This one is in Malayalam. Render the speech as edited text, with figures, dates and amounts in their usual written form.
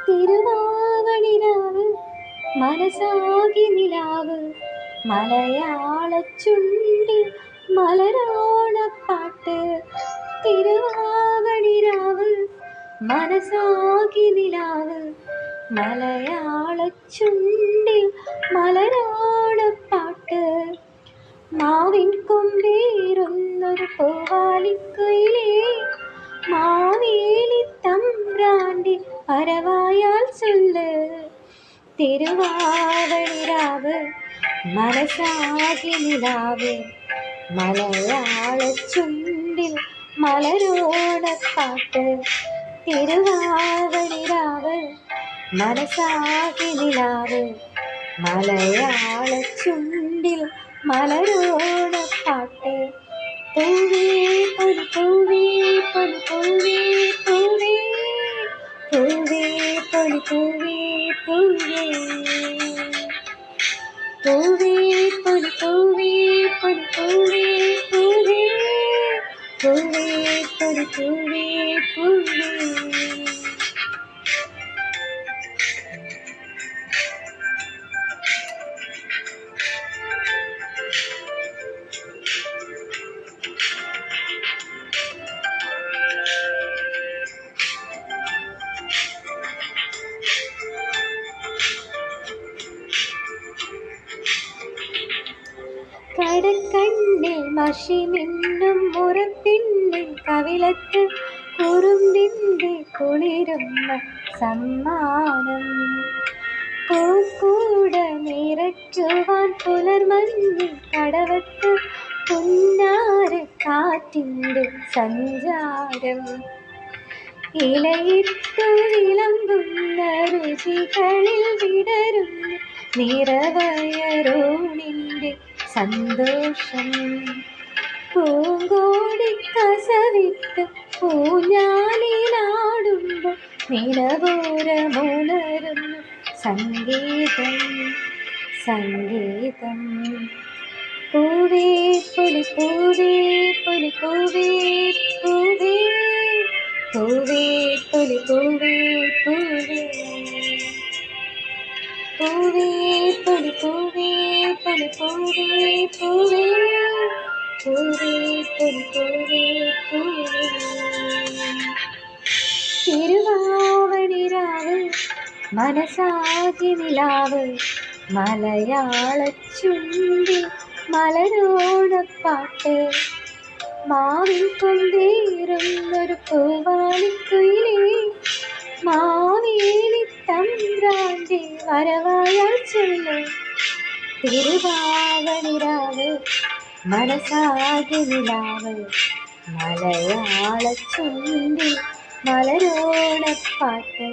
തിരുവാവണിരാവ് മനസാകി നിലാവ് മലയാള ചുണ്ടിൽ മലരോണപ്പാട്ട്. തിരുവാവണിരാവ് മനസാകി നിലാവ് മലയാള ചുണ്ടിൽ മലരോണപ്പാട്ട്. മാവിൻ കൊമ്പേറുന്നൊരു പൂവാലിക്കുയിലേ, മാവേലി തമ്പ്രാന്റെ വരവായാൽ ചൊല്ല്. തിരുവാവണിരാവ് മനസാകി നിലാവ് മലയാള ചുണ്ടിൽ മലരോണപ്പാട്ട്. തിരുവാവണിരാവ് മനസാകി നിലാവ് മലയാള ചുണ്ടിൽ മലരോണപ്പാട്ട്. പൂവേ പൊലി പൂവേ പൊലി പൂവേ പൂവേ പൂവേ പൊലി പൂവേ പൂവേ പൂവേ പൊലി പൂവേ പൊലി പൂവേ പൂവേ പൂവേ പൊലി പൂവേ പൂവേ. കടക്കണ്ണിൽ മഷി മിന്നും മുറപ്പിന്നിൽ കവിളത്ത് കുറുമ്പിൻ്റെ കുളിരുന്ന സമ്മാനം. പൂക്കൂട നിറയ്ക്കുവാൻ പുലർമഞ്ഞിൽ കടവത്ത് പുന്നാര കാറ്റിൻ്റെ സഞ്ചാരം. ഇലയിട്ടു വിളമ്പുന്ന രുചികളിൽ വിടരുന്ന നിറവയറൂണിൻ്റെ സന്തോഷം. പൂങ്കോടി കസവിട്ട് പൂഞ്ഞാലിലാടുമ്പോൾ നിലവോരമുണരുന്നു സംഗീതം സംഗീതം. പൂവേ പൊലി പൂവേ പൊലി പൂവേ പൂവേ പൂവേ പൊലി പൂവേ പൂവേ പൂവേ പൊലി പൂവേ പൊലി പൂവേ പൂവേ പൂവേ പൊലി പൂവേ പൂവേ. തിരുവാവണിരാവ് മനസാകി നിലാവ് മലയാള ചുണ്ടിൽ മലരോണപ്പാട്ട്. മാവിൻ കൊമ്പേറുന്നൊരു പൂവാലിക്കുയിലേ, മാവേലി തമ്പ്രാന്റെ വരവായാൽ ചൊല്ല്. തിരുവാവണിരാവ് മനസാകി നിലാവ് മലയാള ചുണ്ടിൽ മലരോണപ്പാട്ട്.